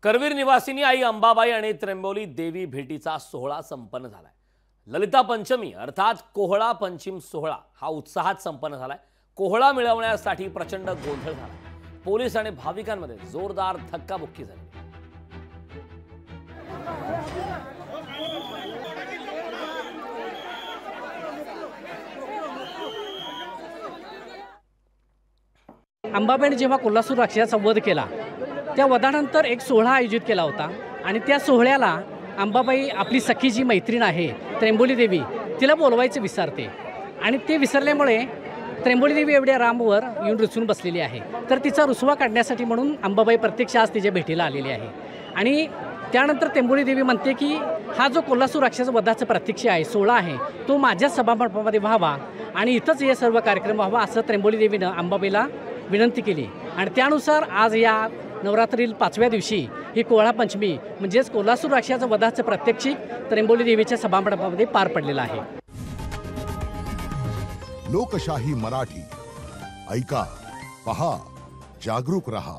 करवीर निवासिनी आई अंबाबाई आणि त्र्यंबोली देवी भेटीचा सोहळा संपन्न झालाय। ललिता पंचमी अर्थात कोहळा पंचम सोहळा हा उत्साहात संपन्न झालाय। कोहळा मिळवण्यासाठी प्रचंड गोंधळ झाला। पोलीस आणि भाविकांमध्ये जोरदार धक्काबुक्की झाली। अंबाबाईने जेव्हा कोल्हासूर राक्षसाचा वध केला त्या वधानंतर एक सोहळा आयोजित केला होता आणि त्या सोहळ्याला अंबाबाई आपली सखी जी मैत्रीण आहे त्र्यंबोली देवी तिला बोलवायचं विसरते आणि ते विसरल्यामुळे त्र्यंबोली देवी एवढ्या रामवर येऊन रुसून बसलेली आहे। तर तिचा रुसवा काढण्यासाठी म्हणून अंबाबाई प्रत्यक्ष आज तिच्या भेटीला आलेली आहे आणि त्यानंतर त्र्यंबोली देवी म्हणते की हा जो कोल्हासूर राक्षस वधाचा प्रत्यक्ष आहे सोहळा आहे तो माझ्या सभामंडपामध्ये व्हावा आणि इथंच हे सर्व कार्यक्रम व्हावा असं त्र्यंबोली देवीनं अंबाबाईला विनंती केली आणि त्यानुसार आज या नवरात्रील 5व्या दिवशी ही कोहळा पंचमी म्हणजेच कोल्हासूर राक्षसाच्या वधाचं प्रत्यक्षिक त्र्यंबोली देवीच्या सभामंडपामध्ये पार पडलेलं आहे। लोकशाही मराठी ऐका, पहा, जागरूक रहा।